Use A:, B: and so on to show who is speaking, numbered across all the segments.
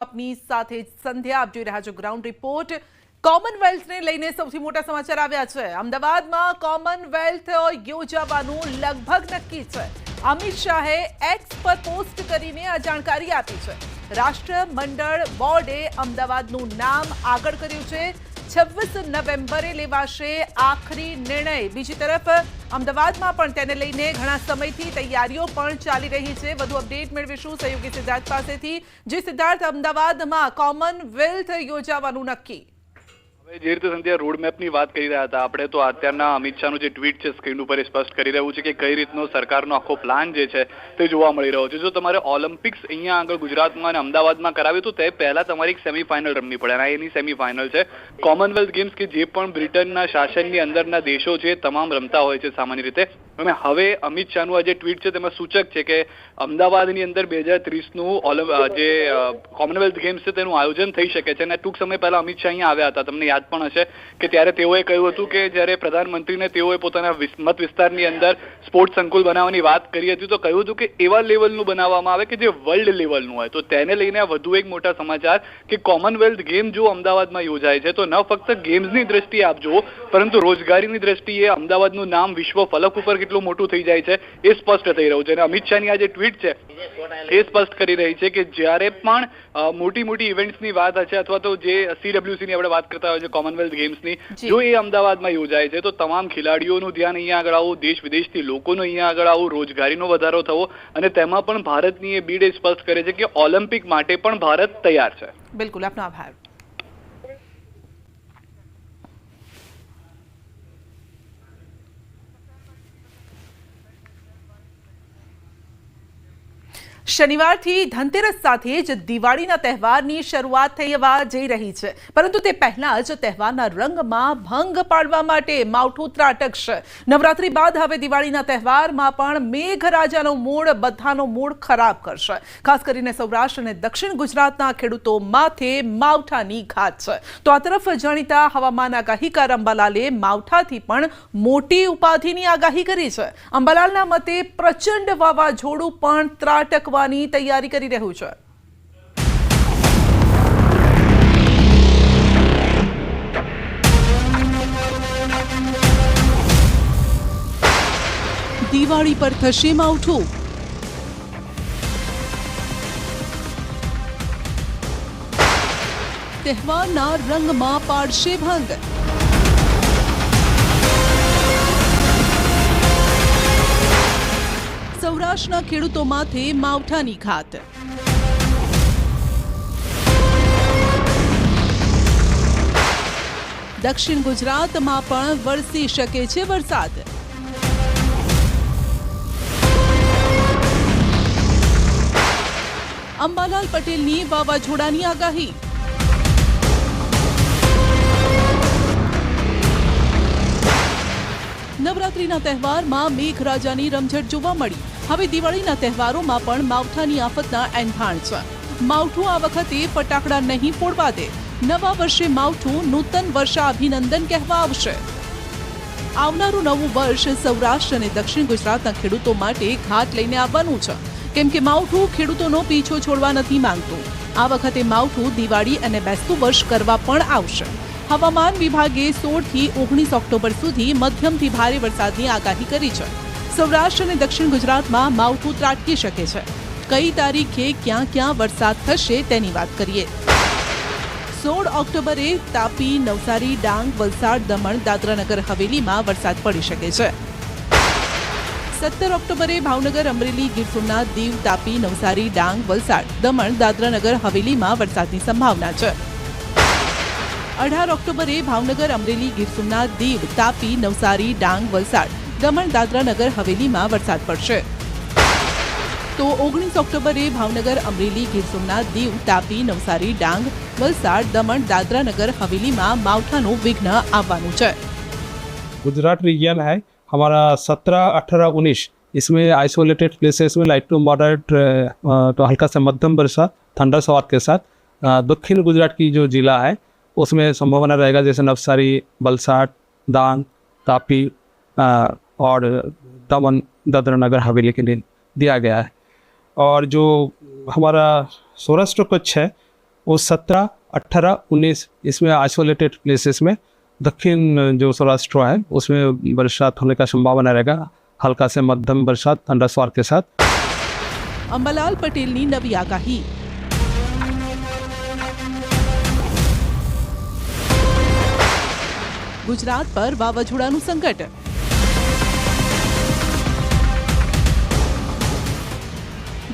A: આપની સાથે સંધ્યા આપ જોઈ રહ્યા છો ગ્રાઉન્ડ રિપોર્ટ। કોમનવેલ્થને લઈને સૌથી મોટા સમાચાર આવ્યા છે। અમદાવાદમાં કોમનવેલ્થ યોજાવાનું લગભગ નક્કી છે। અમિત શાહે એક્સ પર પોસ્ટ કરીને આ જાણકારી આપી છે। રાષ્ટ્રમંડળ બોર્ડે અમદાવાદનું નામ આગળ કર્યું છે। 26 નવેમ્બરે લેવાશે આખરી નિર્ણય। બીજી તરફ અમદાવાદમાં પણ તેને લઈને ઘણા સમયથી તૈયારીઓ પણ ચાલી રહી છે। વધુ અપડેટ મેળવીશું સહયોગી સિદ્ધાર્થ પાસેથી। જે સિદ્ધાર્થ, અમદાવાદમાં કોમનવેલ્થ યોજાવાનું નક્કી।
B: જે રીતે સંધ્યા રોડમેપની વાત કરી રહ્યા હતા આપણે, તો અત્યારના અમિત શાહનું જે ટ્વીટ છે સ્ક્રીન ઉપર એ સ્પષ્ટ કરી રહ્યું છે કે કઈ રીતનો સરકારનો આખો પ્લાન જે છે તે જોવા મળી રહ્યો છે। જો તમારે ઓલિમ્પિક્સ અહીંયા આગળ ગુજરાતમાં અને અમદાવાદમાં કરાવ્યું તો તે પહેલા તમારી એક સેમીફાઇનલ રમવી પડે અને એની સેમીફાઇનલ છે કોમનવેલ્થ ગેમ્સ, કે જે પણ બ્રિટનના શાસનની અંદરના દેશો છે તમામ રમતા હોય છે સામાન્ય રીતે। અને હવે અમિત શાહનું આ જે ટ્વીટ છે તેમાં સૂચક છે કે અમદાવાદની અંદર 2030નું જે કોમનવેલ્થ ગેમ્સ છે તેનું આયોજન થઈ શકે છે। અને ટૂંક સમય પહેલા અમિત શાહ અહીંયા આવ્યા હતા, તમને યાદ પણ હશે કે ત્યારે તેઓએ કહ્યું હતું કે જ્યારે પ્રધાનમંત્રીને તેઓએ પોતાના મત વિસ્તારની અંદર સ્પોર્ટ્સ સંકુલ બનાવવાની વાત કરી હતી તો કહ્યું હતું કે એવા લેવલનું બનાવવામાં આવે કે જે વર્લ્ડ લેવલનું હોય। તો તેને લઈને વધુ એક મોટા સમાચાર કે કોમનવેલ્થ ગેમ જો અમદાવાદમાં યોજાય છે તો ન ફક્ત ગેમ્સની દ્રષ્ટિએ આપ જુઓ પરંતુ રોજગારીની દ્રષ્ટિએ અમદાવાદનું નામ વિશ્વ ફલક ઉપર કેટલું મોટું થઈ જાય છે એ સ્પષ્ટ થઈ રહ્યું છે। અને અમિત શાહની આ જે ટ્વીટ છે એ સ્પષ્ટ કરી રહી છે કે જ્યારે પણ મોટી મોટી ઇવેન્ટ્સની વાત હશે અથવા તો જે CWCની આપણે વાત કરતા હોય છે કોમનવેલ્થ ગેમ્સની, જો એ અમદાવાદમાં યોજાય છે તો તમામ ખેલાડીઓનું ધ્યાન અહીંયા આગળ આવું, દેશ વિદેશથી લોકોનું અહીંયા આગળ આવું, રોજગારીનો વધારો થવો અને તેમાં પણ ભારતની એ બીડ સ્પષ્ટ કરે છે કે ઓલિમ્પિક માટે પણ ભારત તૈયાર છે।
A: બિલકુલ, આપનો આભાર। શનિવારથી ધનતેરસ સાથે જ દિવાળીના તહેવારની શરૂઆત થવા જઈ રહી છે, પરંતુ તે પહેલા જ તહેવારના રંગમાં ભંગ પાડવા માટે માવઠું ત્રાટકશે। નવરાત્રી બાદ હવે દિવાળીના તહેવારમાં પણ મેઘરાજાનો મૂડ બધાનો મૂડ ખરાબ કરશે। ખાસ કરીને સૌરાષ્ટ્ર અને દક્ષિણ ગુજરાતના ખેડૂતો માથે માવઠાની ઘાત છે। તો આ તરફ જાણીતા હવામાન આગાહીકાર અંબાલાલે માવઠાથી પણ મોટી ઉપાધિની આગાહી કરી છે। અંબાલાલના મતે પ્રચંડ વાવાઝોડું પણ ત્રાટકવા તૈયારી કરી રહ્યું છે। દિવાળી પર થશે માવઠું। તહેવારના રંગમાં પાડશે ભંગ। સૌરાષ્ટ્રના ખેડૂતો માથે માવઠાની ઘાત। દક્ષિણ ગુજરાતમાં પણ વરસી શકે છે વરસાદ। અંબાલાલ પટેલની વાવાઝોડાની આગાહી। નવરાત્રીના તહેવારમાં મેઘરાજાની રમઝટ જોવા મળી। હવે દિવાળીના તહેવારોમાં પણ માવઠાની આફતના એંધાણ છે। માવઠું આ વખતે ફટાકડા નહીં ફોડવા દે। નવા વર્ષે માવઠું નૂતન વર્ષાભિનંદન કહેવા આવશે। આવનારું નવું વર્ષ સૌરાષ્ટ્ર અને દક્ષિણ ગુજરાતના ખેડૂતો માટે ઘાટ લઈને આવવાનું છે, કેમ કે માવઠું ખેડૂતોનો પીછો છોડવા નથી માંગતું। આ વખતે માવઠું દિવાળી અને બેસતું વર્ષ કરવા પણ આવશે। હવામાન વિભાગે 16 થી 19 ઓક્ટોબર સુધી મધ્યમથી ભારે વરસાદની આગાહી કરી છે। સૌરાષ્ટ્ર અને દક્ષિણ ગુજરાતમાં માવઠું ત્રાટકી શકે છે। કઈ તારીખે ક્યાં ક્યાં વરસાદ થશે તેની વાત કરીએ। 16 ઓક્ટોબરે તાપી, નવસારી, ડાંગ, વલસાડ, દમણ, દાદરાનગર હવેલીમાં વરસાદ પડી શકે છે। 17 ઓક્ટોબરે ભાવનગર, અમરેલી, ગીર સોમનાથ, દીવ, તાપી, નવસારી, ડાંગ, વલસાડ, દમણ, દાદરાનગર હવેલીમાં વરસાદની સંભાવના છે। 18 ઓક્ટોબરે ભાવનગર, અમરેલી, ગીર સોમનાથ, દીવ, તાપી, નવસારી, ડાંગ, વલસાડ, દમણ, દાદરાનગર હવેલીમાં વરસાદ પડશે। તો 19 ઓક્ટોબરે ભાવનગર, અમરેલી, ગીર સોમનાથ, દીવ, તાપી, નવસારી, ડાંગ, વલસાડ, દમણ, દાદરાનગર हवेलीમાં માવઠાનું વિઘ્ન આવવાનું છે।
C: गुजरात रीजन है हमारा 17, 18, 19, इसमें आइसोलेटेड प्लेसेस में लाइट टू मॉडरेट तो हल्का सा मध्यम वर्षा ठंडा सवार के साथ दक्षिण गुजरात की जो जिला है उसमें संभावना रहेगा, जैसे नवसारी, वलसाड, डांग, तापी और दमन, दादरा नगर हवेली के लिए दिया गया है। और जो हमारा सौराष्ट्र कच्छ है वो 17, 18, 19 इसमें आइसोलेटेड प्लेसेस में दक्षिण जो सौराष्ट्र है उसमें बरसात होने का संभावना रहेगा। हल्का से मध्यम बरसात थंडरस्टॉर्म के साथ।
A: અંબાલાલ પટેલની નવી આગાહી। ગુજરાત પર વાવાઝોડાનું સંકટ।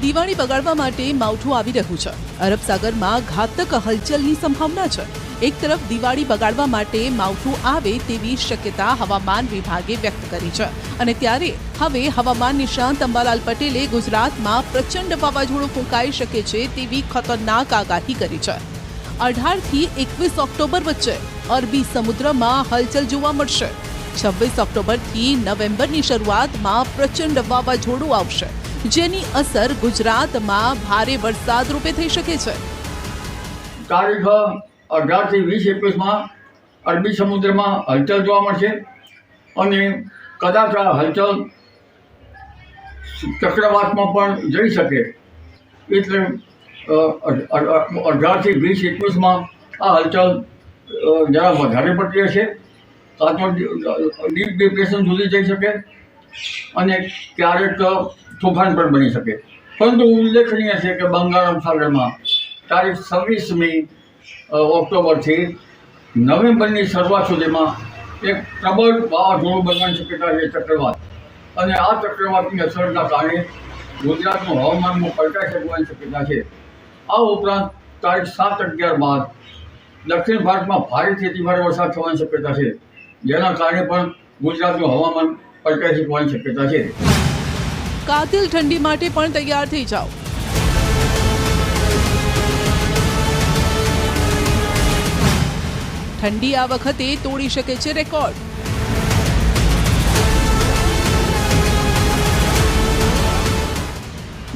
A: દિવાળી બગાડવા માટે માવઠું આવી રહ્યું છે। અરબ સાગરમાં ઘાતક હલચલની સંભાવના છે। એક તરફ દિવાળી બગાડવા માટે માવઠું આવે તેવી શક્યતા હવામાન વિભાગે વ્યક્ત કરી છે અને ત્યારે હવે હવામાન નિષ્ણાંત અંબાલાલ પટેલે ગુજરાતમાં પ્રચંડ વાવાઝોડું ફૂંકાઈ શકે છે તેવી ખતરનાક આગાહી કરી છે। 18 થી 21 ઓક્ટોબર વચ્ચે અરબી સમુદ્રમાં હલચલ જોવા મળશે। 26 ઓક્ટોબરથી નવેમ્બરની શરૂઆતમાં પ્રચંડ વાવાઝોડું આવશે, જેની અસર ગુજરાતમાં ભારે વરસાદ રૂપે થઈ શકે છે।
D: તારીખ 18 થી 20-21 અરબી સમુદ્રમાં હલચલ જોવા મળશે અને કદાચ આ હલચલ ચક્રવાતમાં પણ જઈ શકે। એટલે 18 થી 20-21 આ હલચલ જરા વધારે પડતી હશે, કાં તો ડીપ ડિપ્રેશન સુધી જઈ શકે અને ક્યારેક તોફાન પણ બની શકે। પરંતુ ઉલ્લેખનીય છે કે બંગાળ સાગરમાં તારીખ 26મી ઓક્ટોબરથી નવેમ્બરની શરૂઆત સુધીમાં એક પ્રબળ વાવાઝોડું બનવાની શક્યતા છે, ચક્રવાત। અને આ ચક્રવાતની અસરના કારણે ગુજરાતનું હવામાનમાં પલટાઈ શકવાની શક્યતા છે। આ ઉપરાંત તારીખ 7-11 બાદ દક્ષિણ ભારતમાં ભારેથી અતિભારે વરસાદ થવાની શક્યતા છે, જેના કારણે પણ ગુજરાતનું હવામાન પલટાઈ શકવાની શક્યતા છે।
A: કાતિલ ઠંડી માટે પણ તૈયાર થઈ જાઓ। ઠંડી આ વખતે તોડી શકે છે રેકોર્ડ।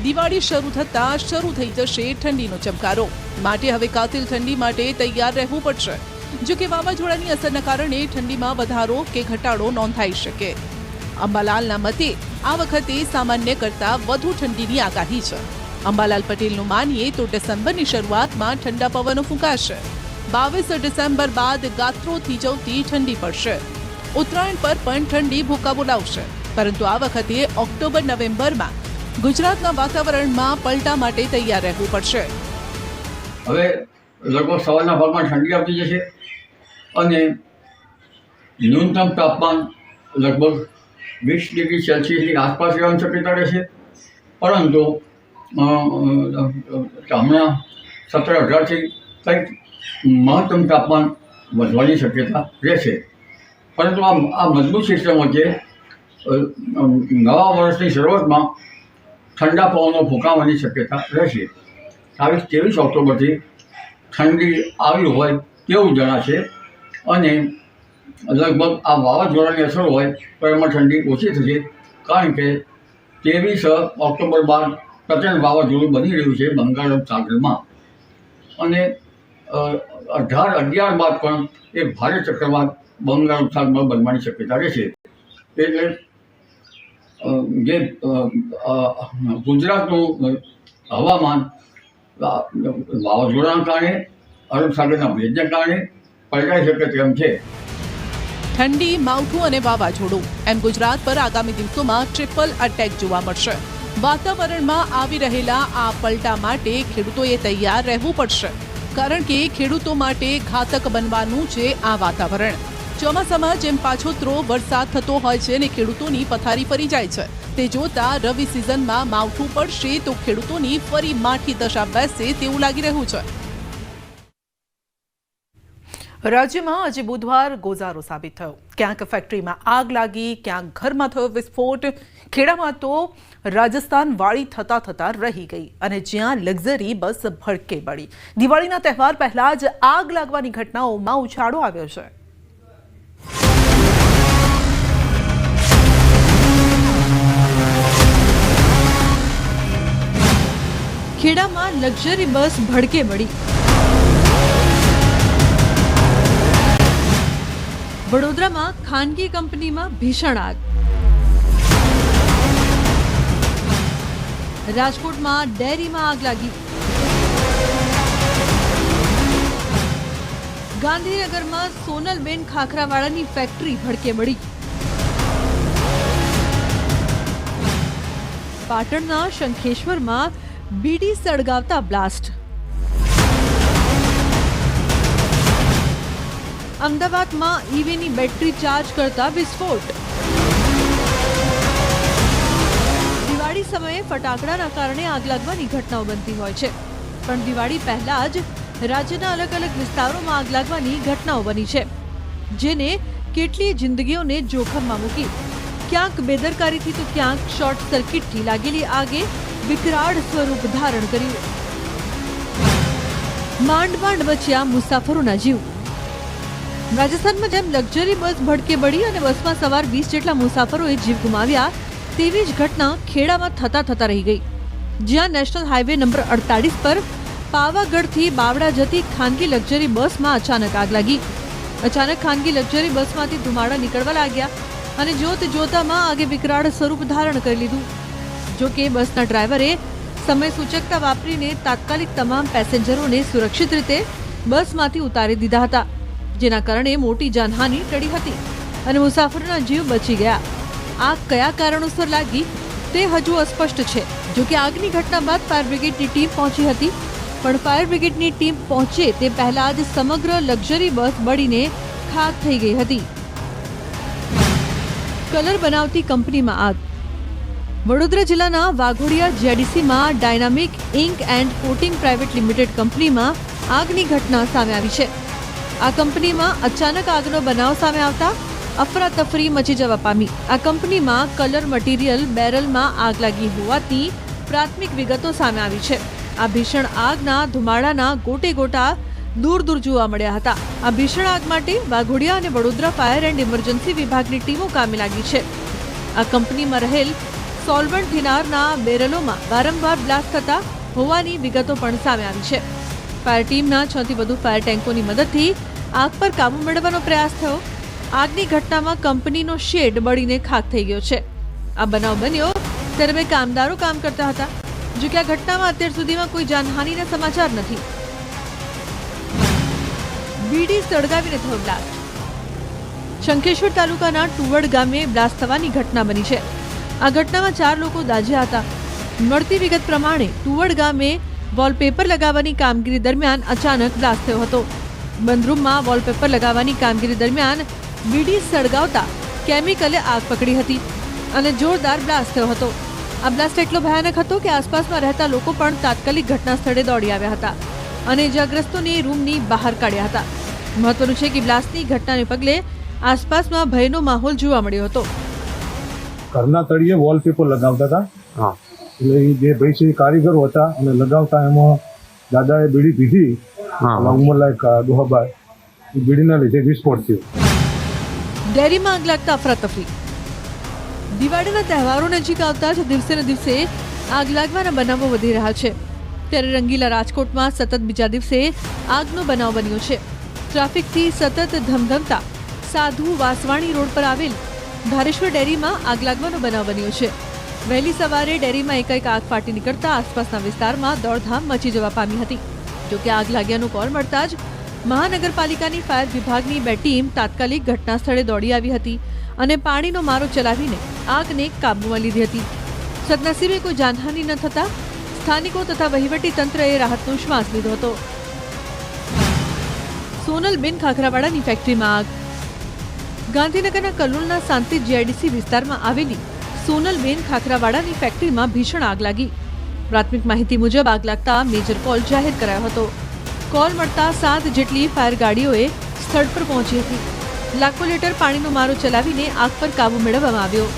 A: દિવાળી શરૂ થતાં શરૂ થઈ જશે ઠંડીનો ચમકારો, માટે હવે કાતિલ ઠંડી માટે તૈયાર રહેવું પડશે। જો કે વાવાઝોડાની અસરના કારણે ઠંડીમાં વધારો કે ઘટાડો નોંધાઈ શકે। અંબાલાલના મતે આ વખતે સામાન્ય કરતાં વધુ ઠંડીની આગાહી છે। અંબાલાલ પટેલનું માનીએ તો ડિસેમ્બરની શરૂઆતમાં ઠંડા પવનો ફૂંકાશે। 22 ડિસેમ્બર બાદ ગાત્રો થીજવતી ઠંડી પડશે। ઉત્તરાયણ પર પણ ઠંડી ભૂકા બોલાવશે, પરંતુ આ વખતે ઓક્ટોબર-નવેમ્બરમાં ગુજરાતના વાતાવરણમાં પલટા માટે તૈયાર રહેવું પડશે।
D: હવે લગભગ સવારના ભાગમાં ઠંડી આવતી જશે અને ન્યૂનતમ તાપમાન લગભગ 20 ડિગ્રી સેલ્સિયસની આસપાસ રહેવાની શક્યતા રહેશે। પરંતુ હમણાં 17-18થી કંઈક મહત્તમ તાપમાન વધવાની શક્યતા રહેશે। પરંતુ આ મજબૂત સિસ્ટમ વચ્ચે નવા વર્ષની શરૂઆતમાં ઠંડા પવનો ફૂંકાવાની શક્યતા રહેશે। તારીખ 23 ઓક્ટોબરથી ઠંડી આવી હોય તેવું જણાશે અને લગભગ આ વાવાઝોડાની અસર હોય તો એમાં ઠંડી ઓછી થશે, કારણ કે 23 ઓક્ટોબર બાદ પ્રચંડ વાવાઝોડું બની રહ્યું છે બંગાળ સાગરમાં અને 18-11 બાદ પણ એક ભારે ચક્રવાત બંગાળ સાગરમાં બનવાની શક્યતા રહેશે। એટલે જે ગુજરાતનું હવામાન વાવાઝોડાના કારણે, અરબ સાગરના ભેજના કારણે પલટાઈ શકે તેમ છે।
A: ઠંડી, માવઠું અને વાવાઝોડું એમ ગુજરાત પર આગામી દિવસોમાં ટ્રિપલ અટેક જોવા મળશે। વાતાવરણમાં આવી રહેલા આ પલટા માટે ખેડૂતોએ તૈયાર રહેવું પડશે, કારણ કે ખેડૂતો માટે ઘાતક બનવાનું છે આ વાતાવરણ। ચોમાસામાં જેમ પાછોતરો વરસાદ થતો હોય છે અને ખેડૂતોની પથારી ફરી જાય છે, તે જોતા રવિ સિઝનમાં માવઠું પડશે તો ખેડૂતોની ફરી માઠી દશા બેસશે તેવું લાગી રહ્યું છે। રાજ્યમાં આજે બુધવાર ગોઝારો સાબિત થયો। ક્યાંક ફેક્ટરીમાં આગ લાગી, ક્યાંક ઘરમાં થયો વિસ્ફોટ। ખેડામાં તો રાજસ્થાન વાળી થતા થતા રહી ગઈ અને જ્યાં લક્ઝરી બસ ભડકે પડી। દિવાળીના તહેવાર પહેલા જ આગ લાગવાની ઘટનાઓમાં ઉછાળો આવ્યો છે।
E: ખેડામાં લક્ઝરી બસ ભડકે પડી। વડોદરામાં ખાનગી કંપનીમાં ભીષણ આગ। રાજકોટમાં ડેરીમાં આગ લાગી। ગાંધીનગરમાં સોનલબેન ખાખરાવાળાની ફેક્ટરી ભડકે બળી. પાટણના શંખેશ્વરમાં બીડી સળગાવતા બ્લાસ્ટ. અમદાવાદમાં ઈવીની બેટરી ચાર્જ કરતા વિસ્ફોટ. દિવાળી સમયે ફટાકડાના કારણે આગ લાગવાની ઘટનાઓ બનતી હોય છે, પણ દિવાળી પહેલા જ રાજ્યના અલગ અલગ વિસ્તારોમાં આગ લાગવાની ઘટનાઓ બની છે, જેને કેટલીય જિંદગીઓને જોખમમાં મૂકી. ક્યાંક બેદરકારીથી તો ક્યાંક શોર્ટ સર્કિટથી લાગેલી આગે વિકરાળ સ્વરૂપ ધારણ કર્યું. માંડ માંડ બચ્યા મુસાફરોના જીવ. રાજસ્થાનમાં જેમ લક્ઝરી બસ ભડકે બળી અને બસમાં સવાર 20 જેટલા મુસાફરોએ જીવ ગુમાવ્યા, તેવી જ ઘટના ખેડામાં થતા રહી ગઈ, જ્યાં નેશનલ હાઈવે નંબર 48 પર પાવાગઢથી બાવડા જતી ખાનગી લક્ઝરી બસમાં અચાનક આગ લાગી. અચાનક ખાનગી લક્ઝરી બસમાંથી ધુમાડા નીકળવા લાગ્યા અને જોતામાં આગે વિકરાળ સ્વરૂપ ધારણ કરી લીધું. જો કે બસના ડ્રાઈવરે સમય સૂચકતા વાપરીને તાત્કાલિક તમામ પેસેન્જરોને સુરક્ષિત રીતે બસમાંથી ઉતારી દીધા હતા, જેના કારણે મોટી જાનહાનિ ટળી હતી અને મુસાફરોના જીવ બચી ગયા. આગ કયા કારણોસર લાગી તે હજુ અસ્પષ્ટ છે. જો કે આગની ઘટના બાદ ફાયર બ્રિગેડની ટીમ પહોંચી હતી, પણ ફાયર બ્રિગેડની ટીમ પહોંચે તે પહેલા જ સમગ્ર લક્ઝરી બસ બળીને ખાક થઈ ગઈ હતી. કલર બનાવતી કંપનીમાં આગ. વડોદરા જિલ્લાના વાઘોડિયા જેડીસીમાં dynamic ink and coating private limited કંપનીમાં આગની ઘટના સામે આવી છે. આ કંપનીમાં અચાનક આગનો બનાવ સામે આવતા અફરાતફરી મચી જવા પામી. આ કંપનીમાં કલર મટીરિયલ બેરલમાં આગ લાગી હોવાથી પ્રાથમિક વિગતો સામે આવી છે. આ ભીષણ આગના ધુમાડાના ગોટે ગોટા દૂર જોવા મળ્યા હતા. આ ભીષણ આગ માટે વાઘોડિયા અને વડોદરા ફાયર એન્ડ ઇમરજન્સી વિભાગની ટીમો કામે લાગી છે. આ કંપનીમાં રહેલ સોલ્વન્ટ થિનારના બેરલોમાં વારંવાર બ્લાસ્ટ થતા હોવાની વિગતો પણ સામે આવી છે. ફાયર ટીમના 6 થી વધુ ફાયર ટેન્કોની મદદથી આગ પર કાબુ મેળવવાનો પ્રયાસ થયો. આગની ઘટનામાં કંપનીનો શેડ બળીને ખાક થઈ ગયો છે. આ બનાવ બન્યો ત્યારે 2 કામદારો કામ કરતા હતા. જો કે આ ઘટનામાં અત્યાર સુધીમાં કોઈ જાનહાનિના સમાચાર નથી. બીડી સળગાવીને થયો બ્લાસ્ટ. શંખેશ્વર તાલુકાના ટુવડ ગામે બ્લાસ્ટ થવાની ઘટના બની છે. આ ઘટનામાં 4 લોકો દાઝ્યા હતા. મળતી વિગત પ્રમાણે ટુવડ ગામે વોલપેપર લગાવવાની કામગીરી દરમિયાન અચાનક બ્લાસ્ટ થયો હતો. બંધ રૂમમાં વોલપેપર લગાવવાની કામગીરી દરમિયાન બીડી સળગાવતા કેમિકલે આગ પકડી હતી અને જોરદાર બ્લાસ્ટ થયો હતો. આ બ્લાસ્ટ એટલો ભયાનક હતો કે આસપાસમાં રહેતા લોકો પણ તાત્કાલિક ઘટના સ્થળે દોડી આવ્યા હતા અને ઇજાગ્રસ્તોને રૂમની બહાર કાઢ્યા હતા. મહત્વનું છે કે બ્લાસ્ટની ઘટનાને પગલે આસપાસમાં ભયનો માહોલ જોવા મળ્યો હતો.
F: ઘરના તળિયે વોલપેપર લગાવતા હતા. એટલે એ જે ભાઈ છે કારીગરો હતા અને લગાવતા એમાં દાદાએ બીડી પીધી, ઉંમરલાયક ડોહાબાઈ, એ બીડીના લીધે વિસ્ફોટ થયો.
E: ડેરીમાં આગ લાગતા અફરાતફરી. દિવાળીના તહેવારો નજીક આવતા જ દિવસે ને દિવસે આગ લાગવાના બનાવો વધી રહ્યા છે. ત્યારે રંગીલા રાજકોટમાં સતત બીજા દિવસે આગનો બનાવ બન્યો છે. ટ્રાફિકથી સતત ધમધમતા સાધુ વાસવાણી રોડ પર આવેલ ધારેશ્વર ડેરીમાં આગ લાગવાનો બનાવ બન્યો છે. વહેલી સવારે ડેરીમાં એકાએક આગ ફાટી નીકળતા આસપાસના વિસ્તારમાં દોડધામ મચી જવા પામી હતી. જોકે આગ લાગ્યાનો કોલ મળતા જ મહાનગરપાલિકાની ફાયર વિભાગની 2 ટીમ તાત્કાલિક ઘટના સ્થળે દોડી આવી હતી અને પાણીનો મારો ચલાવીને આગને કાબૂમાં લીધી હતી. સદનસીબે કોઈ જાનહાનિ ન થતા સ્થાનિકો તથા વહીવટી તંત્રએ રાહતનો શ્વાસ લીધો હતો. સોનલબેન ખાખરાવાળાની ફેક્ટરીમાં આગ. ગાંધીનગરના કલોલના શાંતિ જીઆઈડીસી વિસ્તારમાં આવેલી સોનલબેન ખાખરાવાળાની ફેક્ટરીમાં ભીષણ આગ લાગી. પ્રાથમિક માહિતી મુજબ આગ લાગતા મેજર કોલ જાહેર કરાયો હતો. કોલ મળતા 7 જેટલી ફાયર ગાડીઓએ સ્થળ પર પહોંચી હતી. લાખો લીટર પાણીનો મારો ચલાવીને આગ પર કાબુ મેળવવામાં આવ્યો.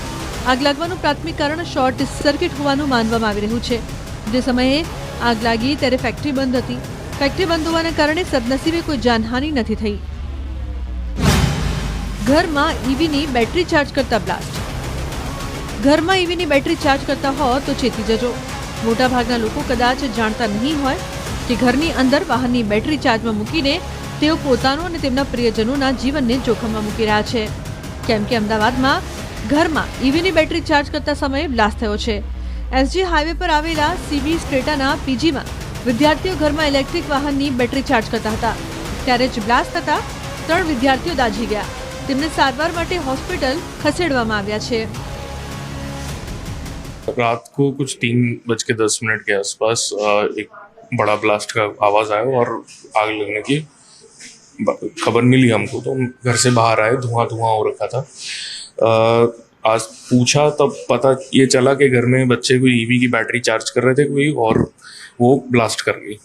E: આગ લાગવાનું પ્રાથમિક કારણ શોર્ટ સર્કિટ હોવાનું માનવામાં આવી રહ્યું છે. જે સમયે આગ લાગી ત્યારે ફેક્ટરી બંધ હતી. ફેક્ટરી બંધ હોવાના કારણે સદનસીબે કોઈ જાનહાનિ નથી થઈ. ઘરમાં ઈવીની બેટરી ચાર્જ કરતા બ્લાસ્ટ. ઘરમાં ઈવીની બેટરી ચાર્જ કરતા હો તો ચેતી જજો. મોટાભાગના લોકો કદાચ જાણતા નહીં હોય કે ઘરની અંદર વાહનની બેટરી ચાર્જમાં મૂકીને તેઓ પોતાનો અને તેમના પ્રિયજનોના જીવનને જોખમમાં મૂકી રહ્યા છે. કેમ કે અમદાવાદમાં ઘરમાં ઈવીની બેટરી ચાર્જ કરતા સમયે બ્લાસ્ટ થયો છે. એસજી હાઈવે પર આવેલા સીબી સ્ટ્રેટાના પીજીમાં વિદ્યાર્થીઓ ઘરમાં ઇલેક્ટ્રિક વાહનની બેટરી ચાર્જ કરતા હતા. ત્યારે જ બ્લાસ્ટ થતા 3 વિદ્યાર્થીઓ દાઝી ગયા. તેમને સારવાર માટે હોસ્પિટલ ખસેડવામાં આવ્યા છે.
G: रात को कुछ 3:10 के आसपास एक बड़ा ब्लास्ट का आवाज़ आया और आग लगने की खबर मिली हमको, तो हम घर से बाहर आए, धुआं धुआं हो रखा था. आज पूछा तब पता ये चला कि घर में बच्चे कोई ईवी की बैटरी चार्ज कर रहे थे कोई, और वो ब्लास्ट कर गई.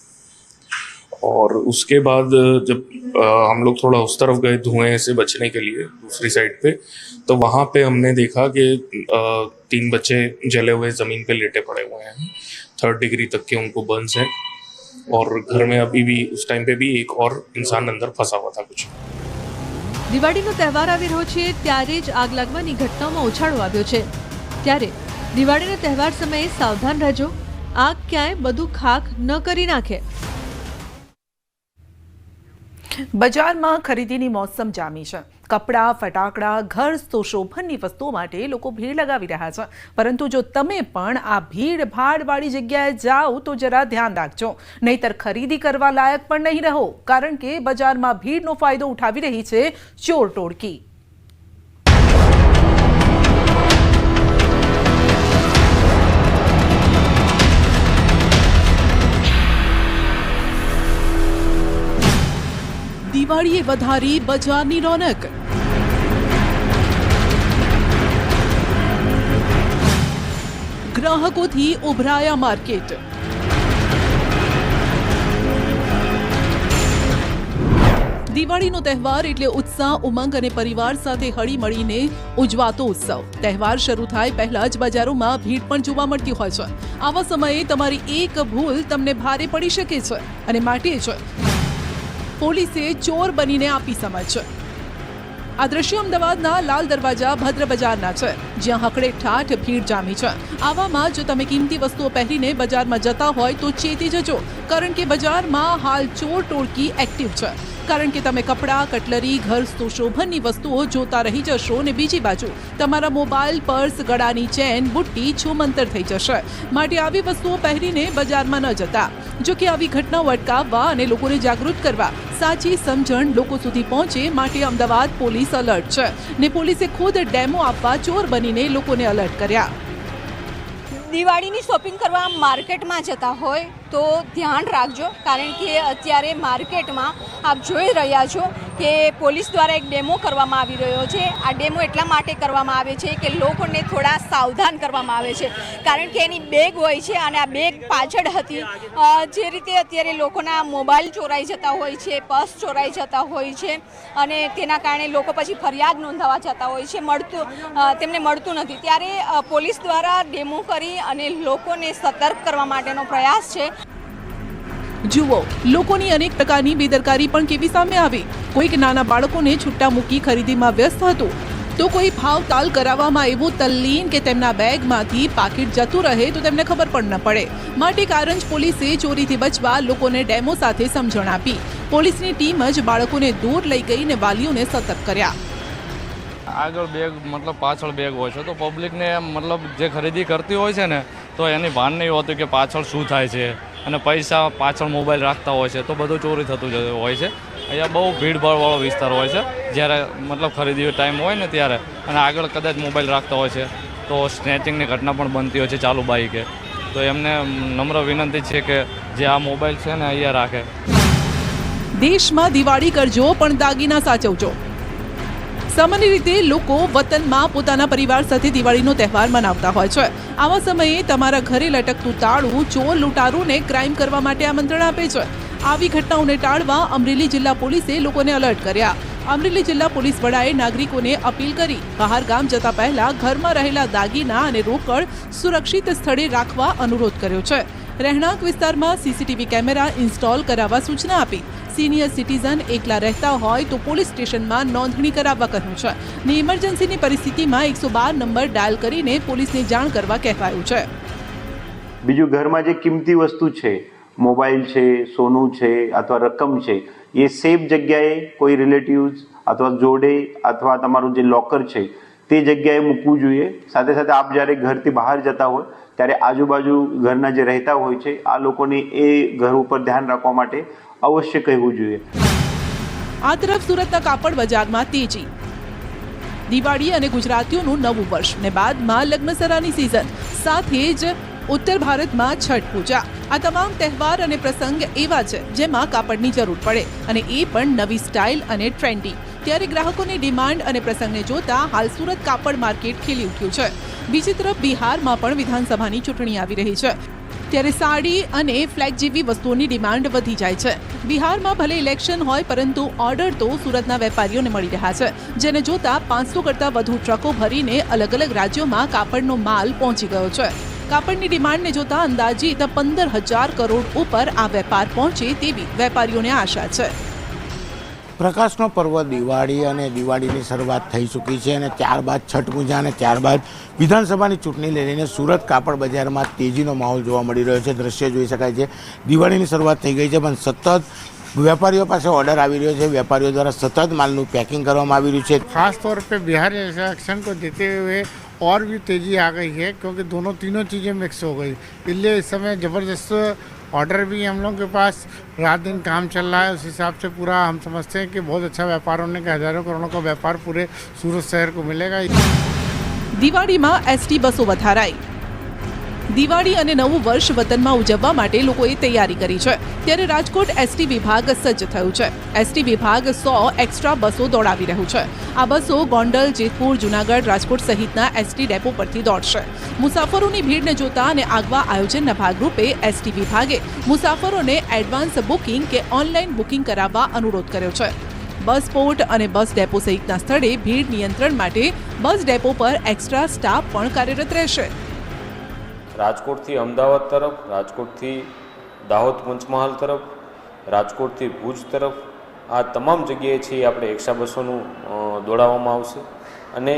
G: और उसके बाद जब हम लोग थोड़ा उस तरफ गए धुएं से बचने के लिए दूसरी साइड पे, तो वहाँ पे हमने देखा कि 3 बच्चे जले हुए ज़मीन पे लेटे पड़े हुए हैं. 3rd डिग्री तक के उनको बर्न्स हैं, और घर में अभी भी उस टाइम पे भी एक और इंसान अंदर फंसा हुआ था कुछ.
E: દિવાળીનો તહેવાર આવી રહ્યો છે ત્યારે જ આગ લાગવાની ઘટનાઓમાં ઉછાળો આવ્યો છે. ત્યારે દિવાળીના તહેવાર સમયે સાવધાન રહેજો, આગ ક્યાંય બધું ખાખ ન કરી નાખે.
A: બજારમાં ખરીદીની મોસમ જામી છે. કપડાં, ફટાકડા, ઘર સુશોભનની વસ્તુઓ માટે લોકો ભીડ લગાવી રહ્યા છે. પરંતુ જો તમે પણ આ ભીડ ભાડવાળી જગ્યાએ જાઓ તો જરા ધ્યાન રાખજો, નહીતર ખરીદી કરવા લાયક પણ નહીં રહો, કારણ કે બજારમાં ભીડનો ફાયદો ઉઠાવી રહી છે ચોર ટોળકી. દિવાળીએ વધારી બજારની રોનક. ગ્રાહકોથી ઉભરાયા માર્કેટ. દિવાળીનો તહેવાર એટલે ઉત્સાહ, ઉમંગ અને પરિવાર સાથે હળી મળીને ઉજવાતો ઉત્સવ. તહેવાર શરૂ થાય પહેલા જ બજારોમાં ભીડ પણ જોવા મળતી હોય છે. આવા સમયે તમારી એક ભૂલ તમને ભારે પડી શકે છે, અને માટે જ પોલીસે ચોર બનીને આપી સમજ. આ દ્રશ્યો અમદાવાદના લાલ દરવાજા ભદ્ર બજારના છે, જ્યાં હકડે ઠાઠ ભીડ જામી છે. આવામાં જો તમે કિંમતી વસ્તુઓ પહેરીને બજારમાં જતા હોય તો ચેતી જજો, કારણ કે બજારમાં હાલ ચોર ટોળકી એક્ટિવ છે. કારણ કે તમે કપડાં, કટલરી, ઘર સુશોભનની વસ્તુઓ જોતા રહી જશો, અને બીજી બાજુ તમારા મોબાઈલ, પર્સ, ગળાની ચેન, બુટ્ટી છૂમંતર થઈ જશે. માટે આવી વસ્તુઓ પહેરીને બજારમાં ન જતા. જો કે આવી ઘટનાઓ અટકાવવા અને લોકોને જાગૃત કરવા સાચી સમજણ લોકો સુધી પહોંચે માટે અમદાવાદ પોલીસ એલર્ટ છે, ને પોલીસે ખુદ ડેમો આપવા ચોર બનીને લોકોને એલર્ટ કર્યા.
H: દિવાળીની શોપિંગ કરવા માર્કેટમાં જતા હોય તો ધ્યાન રાખજો, કારણ કે અત્યારે માર્કેટમાં આપ જોઈ રહ્યા છો કે પોલીસ દ્વારા એક ડેમો કરવામાં આવી રહ્યો છે. આ ડેમો એટલા માટે કરવામાં આવે છે કે લોકોને થોડા સાવધાન કરવામાં આવે છે, કારણ કે એની બેગ હોય છે અને આ બેગ પાછળ હતી. જે રીતે અત્યારે લોકોના મોબાઈલ ચોરાઈ જતા હોય છે, પર્સ ચોરાઈ જતા હોય છે, અને તેના કારણે લોકો પછી ફરિયાદ નોંધાવા જતા હોય છે, તેમને મળતું નથી. ત્યારે પોલીસ દ્વારા ડેમો કરી અને લોકોને સતર્ક કરવા માટેનો પ્રયાસ છે.
A: જુઓ, લોકોની અનેક પ્રકારની બેદરકારી પણ કેવી સામે આવી. કોઈક નાના બાળકોને છૂટા મૂકી ખરીદીમાં વ્યસ્ત હતું, તો કોઈ ભાવતાલ કરાવવામાં એવું તલ્લીન કે તેમના બેગમાંથી પાકીટ જતું રહે તો તેમને ખબર પણ ન પડે. માટે કારંજ પોલીસે ચોરીથી બચવા લોકોને ડેમો સાથે સમજણ આપી. પોલીસની ટીમ જ બાળકોને દૂર લઈ ગઈને વાલીઓને સતર્ક કર્યા.
I: આગળ બેગ પાછળ બેગ હોય છે, તો પબ્લિકને જે ખરીદી કરતી હોય છે ને, તો એની ભાન નહીં હોતું કે પાછળ શું થાય છે, અને પૈસા પાછળ મોબાઈલ રાખતા હોય છે, તો બધું ચોરી થતું હોય છે. અહીંયા બહુ ભીડભાડવાળો વિસ્તાર હોય છે, જ્યારે ખરીદી ટાઈમ હોય ને ત્યારે, અને આગળ કદાચ મોબાઈલ રાખતા હોય છે તો સ્નેચિંગની ઘટના પણ બનતી હોય છે ચાલુ બાઈકે. તો એમને નમ્ર વિનંતી છે કે જે આ મોબાઈલ છે ને અહીંયા રાખે.
A: દેશમાં દિવાળી કરજો પણ દાગીના સાચવજો. સામાન્ય રીતે લોકો વતનમાં પોતાના પરિવાર સાથે દિવાળીનો તહેવાર મનાવતા હોય છે. આવા સમયે તમારા ઘરે લટકતું તાળું ચોર લૂંટારૂને ક્રાઇમ કરવા માટે આમંત્રણ આપે છે. આવી ઘટનાઓને ટાળવા અમરેલી જિલ્લા પોલીસે લોકોને એલર્ટ કર્યા. અમરેલી જિલ્લા પોલીસ વડાએ નાગરિકોને અપીલ કરી બહાર ગામ જતા પહેલા ઘરમાં રહેલા દાગીના અને રોકડ સુરક્ષિત સ્થળે રાખવા અનુરોધ કર્યો છે. રહેણાંક વિસ્તારમાં સીસીટીવી કેમેરા ઇન્સ્ટોલ કરાવવા સૂચના આપી. સિનિયર સિટીઝન એકલા રહેતા હોય તો પોલીસ સ્ટેશનમાં નોંધણી કરાવવા કહ્યું છે. ને ઇમરજન્સીની પરિસ્થિતિમાં 112 નંબર ડાયલ કરીને પોલીસને જાણ કરવા કહેવાયું છે.
J: બીજું, ઘરમાં જે કિંમતી વસ્તુ છે, મોબાઈલ છે, સોનું છે અથવા રકમ છે, એ સેફ જગ્યાએ કોઈ રિલેટિવ્સ અથવા જોડે અથવા તમારું જે લોકર છે તે જગ્યાએ મૂકવું જોઈએ. સાથે સાથે આપ જ્યારે ઘરથી બહાર જતા હોય ત્યારે આજુબાજુ ઘરના જે રહેતા હોય છે આ લોકોને એ ઘર ઉપર ધ્યાન રાખવા માટે અવશ્ય કહેવું જોઈએ.
A: આ તરફ સુરતના કાપડ બજારમાં તેજી. દિવાળી અને ગુજરાતીઓનું નવું વર્ષ ને બાદમાં લગ્નસરાની સિઝન, સાથે જ ઉત્તર ભારતમાં છઠ પૂજા. આ તમામ તહેવાર અને પ્રસંગ એવા છે જેમાં કાપડની જરૂર પડે, અને એ પણ નવી સ્ટાઇલ અને ટ્રેન્ડી. ત્યારે ગ્રાહકોની ડિમાન્ડ અને પ્રસંગને જોતા હાલ સુરત કાપડ માર્કેટ ખીલી ઉઠ્યું છે. બીજી તરફ બિહારમાં પણ વિધાનસભાની ચૂંટણી આવી રહી છે, ત્યારે સાડી અને ફ્લેગ જેવી વસ્તુઓની ડિમાન્ડ વધી જાય છે. બિહારમાં ભલે ઇલેક્શન હોય, પરંતુ ઓર્ડર તો સુરતના વેપારીઓને મળી રહ્યા છે, જેને જોતા 500 કરતાં વધુ ટ્રકો ભરીને અલગ અલગ રાજ્યોમાં કાપડનો માલ પહોંચી ગયો છે. કાપડની ડિમાન્ડને જોતા અંદાજિત 15,000 કરોડ ઉપર આ વેપાર પહોંચે તેવી વેપારીઓને આશા છે.
K: પ્રકાશનો પર્વ દિવાળી અને દિવાળીની શરૂઆત થઈ ચૂકી છે, અને ત્યારબાદ છઠ પૂજા અને ત્યારબાદ વિધાનસભાની ચૂંટણી લઈને સુરત કાપડ બજારમાં તેજીનો માહોલ જોવા મળી રહ્યો છે. દ્રશ્ય જોઈ શકાય છે, દિવાળીની શરૂઆત થઈ ગઈ છે, પણ સતત વેપારીઓ પાસે ઓર્ડર આવી રહ્યો છે. વેપારીઓ દ્વારા સતત માલનું પેકિંગ કરવામાં આવી રહ્યું છે.
L: खास तौर पे बिहार इलेक्शन को देते हुए और भी तेज़ी आ गई है, क्योंकि तीनों चीज़ें मिक्स हो गई. इसलिए इस समय ज़बरदस्त ऑर्डर भी हम लोग के पास रात दिन काम चल रहा है. उस हिसाब से पूरा हम समझते हैं कि बहुत अच्छा व्यापार होने के हज़ारों करोड़ों का व्यापार पूरे सूरत शहर को मिलेगा.
A: દિવાળીમાં એસટી બસો વધારાઈ. દિવાળી અને નવું વર્ષ વતનમાં ઉજવવા માટે લોકોએ તૈયારી કરી છે, ત્યારે રાજકોટ એસટી વિભાગ સજ્જ થયું છે. એસટી વિભાગ 100 એક્સ્ટ્રા બસો દોડાવી રહ્યું છે. આ બસો ગોંડલ, જેતપુર, જૂનાગઢ, રાજકોટ સહિતના એસટી ડેપો પરથી દોડશે. મુસાફરોની ભીડને જોતા અને આગવા આયોજનના ભાગરૂપે એસટી વિભાગે મુસાફરોને એડવાન્સ બુકિંગ કે ઓનલાઈન બુકિંગ કરાવવા અનુરોધ કર્યો છે. બસ પોર્ટ અને બસ ડેપો સહિતના સ્થળે ભીડ નિયંત્રણ માટે બસ ડેપો પર એક્સ્ટ્રા સ્ટાફ પણ કાર્યરત રહેશે.
M: રાજકોટથી અમદાવાદ તરફ, રાજકોટથી દાહોદ પંચમહાલ તરફ, રાજકોટથી ભુજ તરફ, આ તમામ જગ્યાએ છે આપણે એક્સ્ટ્રા બસોનું દોડાવવામાં આવશે. અને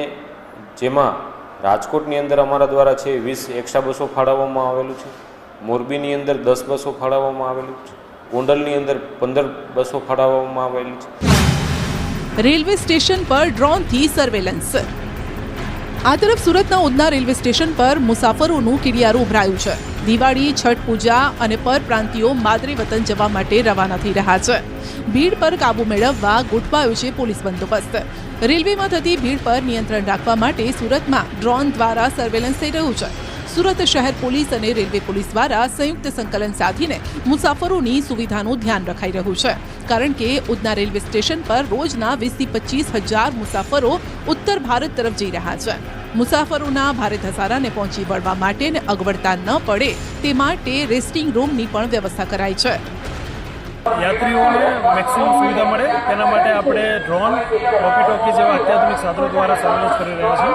M: જેમાં રાજકોટની અંદર અમારા દ્વારા છે 20 એક્સ્ટ્રા બસો ફાળવવામાં આવેલું છે. મોરબીની અંદર 10 બસો ફાળવવામાં આવેલું છે. ગોંડલની અંદર 15 બસો ફાળવવામાં આવેલી છે.
A: રેલવે સ્ટેશન પર ડ્રોનથી સર્વેલન્સ. આ તરફ સુરતના ઉધના રેલવે સ્ટેશન પર મુસાફરોનું કિડિયારું ઉભરાયું છે. દિવાળી, છઠ પૂજા અને પરપ્રાંતિયો માદરે વતન જવા માટે રવાના થઈ રહ્યા છે. ભીડ પર કાબૂ મેળવવા ગોઠવાયો છે પોલીસ બંદોબસ્ત. રેલવેમાં થતી ભીડ પર નિયંત્રણ રાખવા માટે સુરતમાં ડ્રોન દ્વારા સર્વેલન્સ થઈ રહ્યું છે. સુરત શહેર પોલીસ અને રેલવે પોલીસ દ્વારા સંયુક્ત સંકલન સાધીને મુસાફરોની સુવિધાનું ધ્યાન રખાઈ રહ્યું છે, કારણ કે ઉધના રેલવે સ્ટેશન પર રોજના 20 થી 25,000 મુસાફરો ઉત્તર ભારત તરફ જઈ રહ્યા છે. મુસાફરોના ભારે ધસારાને પહોંચી વળવા માટે અગવડતા ન પડે તે માટે રેસ્ટિંગ રૂમની પણ વ્યવસ્થા કરાઈ છે.
N: યાત્રીઓને મેક્સિમમ સુવિધા મળે તેના માટે આપણે ડ્રોન, વોકી ટોકી જેવા અત્યાધુનિક સાધનો દ્વારા સર્વેલન્સ કરી રહ્યા છીએ.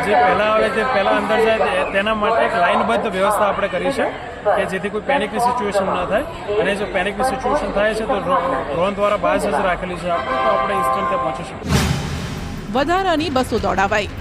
N: જે પહેલાં આવે તે પહેલાં અંદર જાય તેના માટે એક લાઇનબદ્ધ વ્યવસ્થા આપણે કરી છે, કે જેથી કોઈ પેનિકની સિચ્યુએશન ન થાય. અને જો પેનિકની સિચ્યુએશન થાય છે તો ડ્રોન દ્વારા બાજ નજર રાખેલી છે આપણે, તો આપણે ઇન્સ્ટન્ટ ત્યાં પહોંચી શકીએ.
A: વધારાની બસો દોડાવાઈ.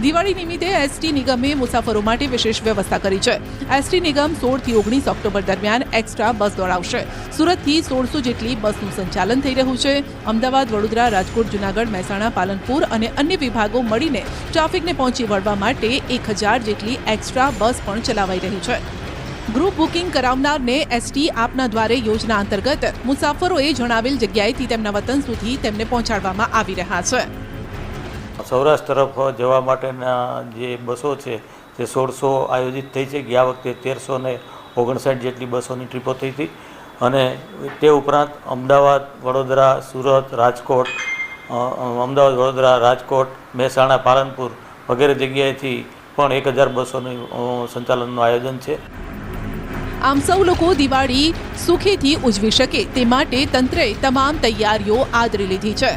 A: દિવાળી નિમિત્તે એસટી નિગમે મુસાફરો માટે વિશેષ વ્યવસ્થા કરી છે. એસટી નિગમ 16 થી 19 ઓક્ટોબર દરમિયાન એક્સ્ટ્રા બસ દોડાવશે. સુરતથી 1600 જેટલી બસનું સંચાલન થઈ રહ્યું છે. અમદાવાદ, વડોદરા, રાજકોટ, જૂનાગઢ, મહેસાણા, પાલનપુર અને અન્ય વિભાગો મળીને ટ્રાફિકને પહોંચી વળવા માટે 1000 જેટલી એક્સ્ટ્રા બસ પણ ચલાવાઈ રહી છે. ગ્રુપ બુકિંગ કરાવનારને એસટી આપના દ્વારે યોજના અંતર્ગત મુસાફરોએ જણાવેલ જગ્યાએથી તેમના વતન સુધી તેમને પહોંચાડવામાં આવી રહ્યા છે.
O: સૌરાષ્ટ્ર તરફ જવા માટેના જે બસો છે તે 1600 આયોજિત થઈ છે. ગયા વખતે 1359 જેટલી બસોની ટ્રીપો થઈ હતી. અને તે ઉપરાંત અમદાવાદ, વડોદરા, સુરત, રાજકોટ, અમદાવાદ, વડોદરા, રાજકોટ, મહેસાણા, પાલનપુર વગેરે જગ્યાએથી પણ 1000 બસોનું સંચાલનનું આયોજન છે.
A: આમ સૌ લોકો દિવાળી સુખેથી ઉજવી શકે તે માટે તંત્રએ તમામ તૈયારીઓ આદરી લીધી છે.